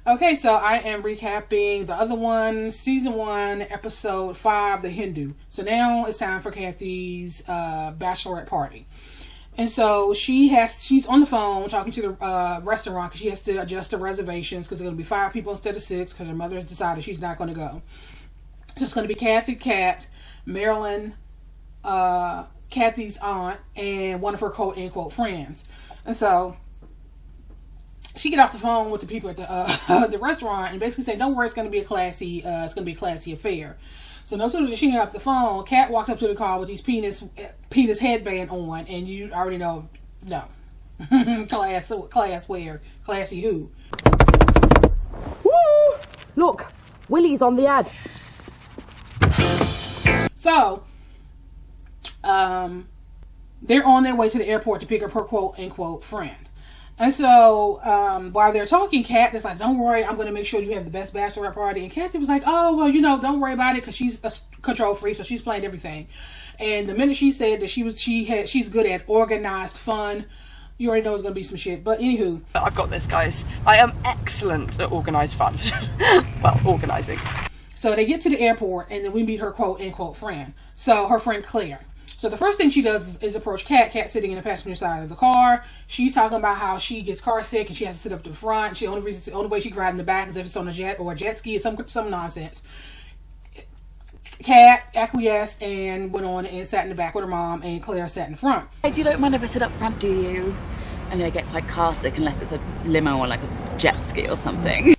Okay, so I am recapping the other one, season 1, episode 5, The Hindu. So now it's time for Cathy's bachelorette party. And so she's on the phone talking to the restaurant because she has to adjust the reservations because there's going to be 5 people instead of 6 because her mother has decided she's not going to go. So it's going to be Cathy, Kat, Marilyn, Cathy's aunt, and one of her quote-unquote friends. And so she get off the phone with the people at the restaurant and basically say, "Don't worry, it's going to be a classy affair." So no sooner than she hang up the phone, Kat walks up to the car with these penis headband on, and you already know, no, class where, classy who? Woo! Look, Willie's on the ad. So, they're on their way to the airport to pick up her quote-unquote friend. And so, while they're talking, Kat is like, "Don't worry, I'm going to make sure you have the best bachelorette party." And Cathy was like, "Oh, well, don't worry about it," because she's a control freak, so she's planned everything. And the minute she said that she's good at organized fun, you already know it's going to be some shit. But anywho. I've got this, guys. I am excellent at organized fun. Well, organizing. So they get to the airport, and then we meet her quote-unquote friend. So her friend Claire. So the first thing she does is approach Kat. Kat sitting in the passenger side of the car. She's talking about how she gets car sick and she has to sit up to the front. The only way she can ride in the back is if it's on a jet or a jet ski or some nonsense. Kat acquiesced and went on and sat in the back with her mom, and Claire sat in the front. You don't mind if I sit up front, do you? And I get quite car sick unless it's a limo or like a jet ski or something.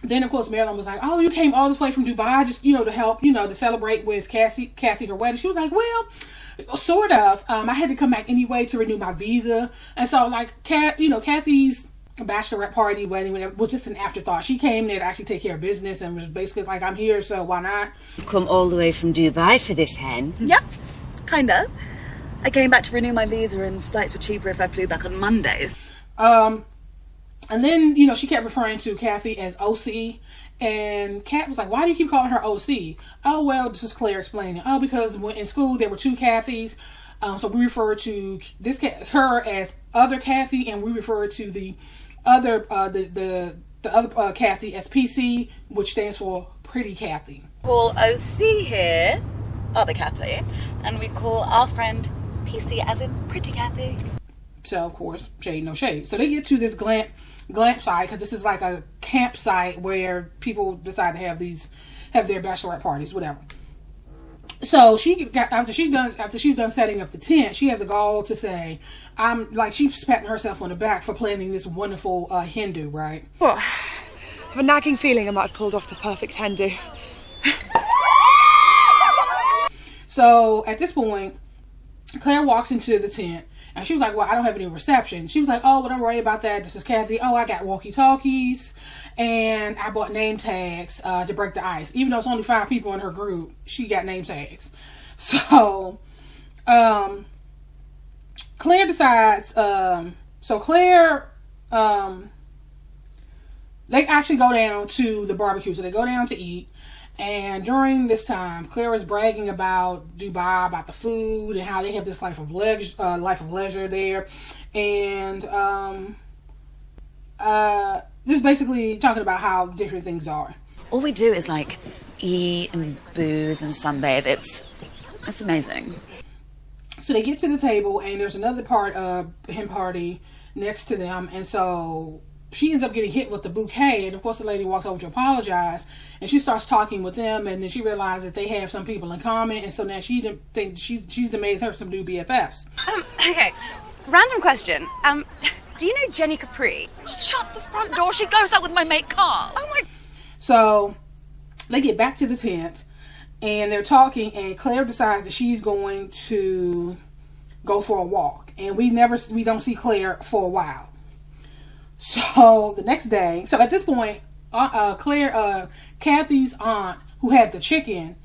Then, of course, Marilyn was like, "Oh, you came all this way from Dubai just, to help, to celebrate with Cathy, her wedding." She was like, "Well, sort of. I had to come back anyway to renew my visa." And so, like, Cathy's bachelorette party wedding was just an afterthought. She came there to actually take care of business and was basically like, "I'm here, so why not?" Come all the way from Dubai for this, hen? Yep, kinda. I came back to renew my visa and flights were cheaper if I flew back on Mondays. And then, she kept referring to Cathy as OC. And Kat was like, "Why do you keep calling her OC?" "Oh, well," this is Claire explaining. "Oh, because in school there were 2 Cathys. So we refer to her as other Cathy, and we refer to the other Cathy as PC, which stands for Pretty Cathy." Call OC here, other Cathy, and we call our friend PC as in Pretty Cathy. So, of course, shade no shade. So they get to this glamp site, because this is like a campsite where people decide to have their bachelorette parties, whatever. So after she's done setting up the tent, she has a goal to say, she's patting herself on the back for planning this wonderful Hindu, right? What? I have a nagging feeling I might have pulled off the perfect Hindu. So at this point, Claire walks into the tent. And she was like, "Well, I don't have any reception." She was like, "Oh, well, don't worry about that. This is Cathy. Oh, I got walkie-talkies. And I bought name tags to break the ice." Even though it's only 5 people in her group, she got name tags. So, Claire decides... they actually go down to the barbecue. So they go down to eat. And during this time, Claire is bragging about Dubai, about the food, and how they have this life of leisure there. And just basically talking about how different things are. All we do is like eat and booze and sunbathe. It's amazing. So they get to the table, and there's another hen party next to them, and so she ends up getting hit with the bouquet, and of course the lady walks over to apologize, and she starts talking with them, and then she realizes that they have some people in common, and so now she thinks she's made her some new BFFs. Okay, random question. Do you know Jenny Capri? Shut the front door. She goes out with my mate Carl. Oh my... So they get back to the tent, and they're talking, and Claire decides that she's going to go for a walk, and we don't see Claire for a while. So the next day, so at this point, Cathy's aunt, who had the chicken,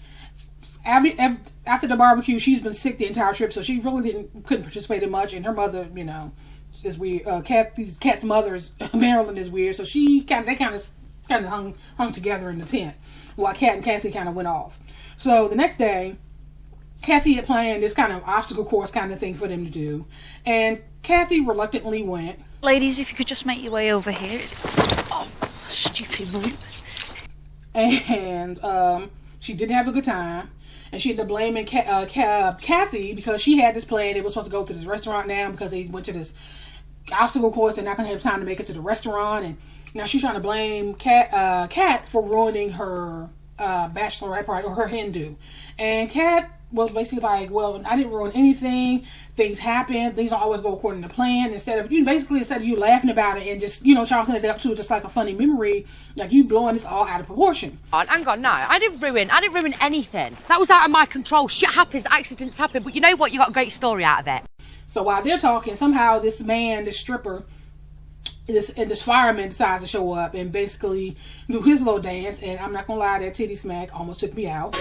after the barbecue, she's been sick the entire trip, so she really couldn't participate in much. And her mother, is weird. Kat's mother's Marilyn is weird, so they kind of hung together in the tent while Kat and Cathy kind of went off. So the next day, Cathy had planned this kind of obstacle course kind of thing for them to do, and Cathy reluctantly went. Ladies, if you could just make your way over here. Stupid mum. And she didn't have a good time. And she ended up blaming Cathy because she had this plan. They were supposed to go to this restaurant now because they went to this obstacle course. They're not going to have time to make it to the restaurant. And now she's trying to blame Kat for ruining her bachelorette party, or her Hindu. And Kat was basically like, well, I didn't ruin anything. Things happen. Things don't always go according to plan. Instead of you laughing about it and just, chalking it up to just like a funny memory, like you blowing this all out of proportion. Hang on, no, I didn't ruin anything. That was out of my control. Shit happens, accidents happen, but you know what? You got a great story out of it. So while they're talking, somehow this man, this stripper, this fireman decides to show up and basically do his little dance. And I'm not gonna lie, that titty smack almost took me out.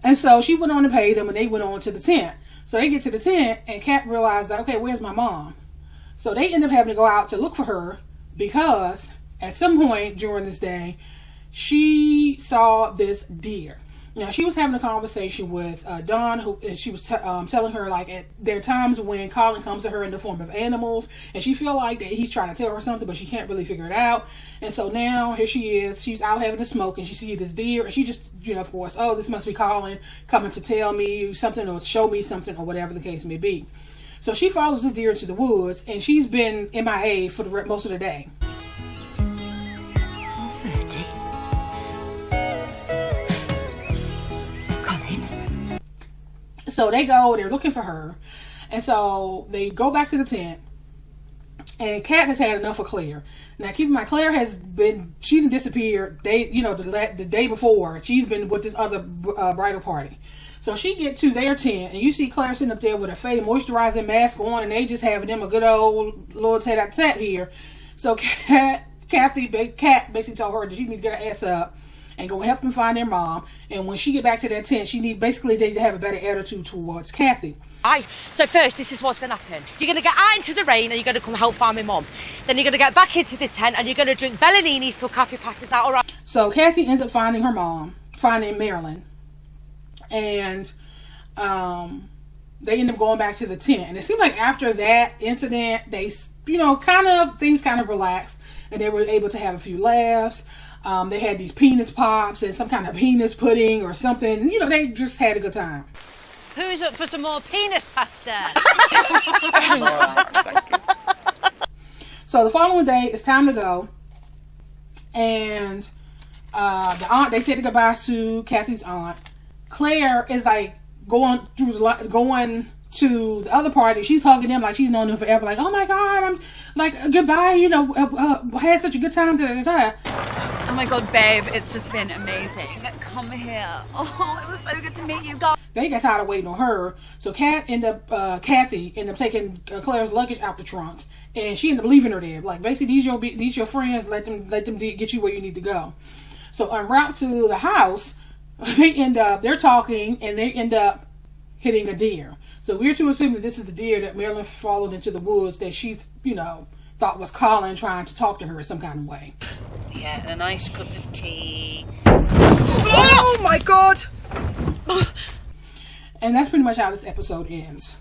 And so she went on to pay them, and they went on to the tent. So they get to the tent, and Kat realized that, okay, where's my mom? So they end up having to go out to look for her because at some point during this day, she saw this deer. Now, she was having a conversation with Dawn, and she was telling her, like, there are times when Colin comes to her in the form of animals, and she feel like that he's trying to tell her something, but she can't really figure it out. And so now, here she is, she's out having a smoke, and she sees this deer, and she just, of course, oh, this must be Colin coming to tell me something or show me something or whatever the case may be. So she follows this deer into the woods, and she's been MIA for most of the day. 4:30. So they're looking for her. And so they go back to the tent. And Kat has had enough of Claire. Now, keep in mind, Claire she didn't disappear. The day before, she's been with this other bridal party. So she get to their tent, and you see Claire sitting up there with a fake moisturizing mask on, and they just having them a good old little tete-a-tete here. So Kat basically told her that she need to get her ass up and go help them find their mom. And when she get back to that tent, they need to have a better attitude towards Cathy. So first, this is what's going to happen. You're going to get out into the rain and you're going to come help find my mum. Then you're going to get back into the tent and you're going to drink Bellininis till Cathy passes out, all right? So Cathy ends up finding her mom, finding Marilyn. And they end up going back to the tent. And it seemed like after that incident, they, things kind of relaxed. And they were able to have a few laughs. They had these penis pops and some kind of penis pudding or something. They just had a good time. Who's up for some more penis pasta? So the following day, it's time to go. And the aunt, they said goodbye to Cathy's aunt. Claire is like going to the other party. She's hugging them like she's known them forever. Like, oh my God, I'm like, goodbye, had such a good time. Da, da, da. Oh my God, babe, it's just been amazing. Come here. Oh, it was so good to meet you guys. They got tired of waiting on her. So Cathy ended up taking Claire's luggage out the trunk. And she ended up leaving her there. Like, basically, these your friends. Let them get you where you need to go. So en route to the house, they're talking, and they end up hitting a deer. So we're to assume that this is the deer that Marilyn followed into the woods that she, thought was Colin trying to talk to her in some kind of way. Yeah, and a nice cup of tea. Oh my God! And that's pretty much how this episode ends.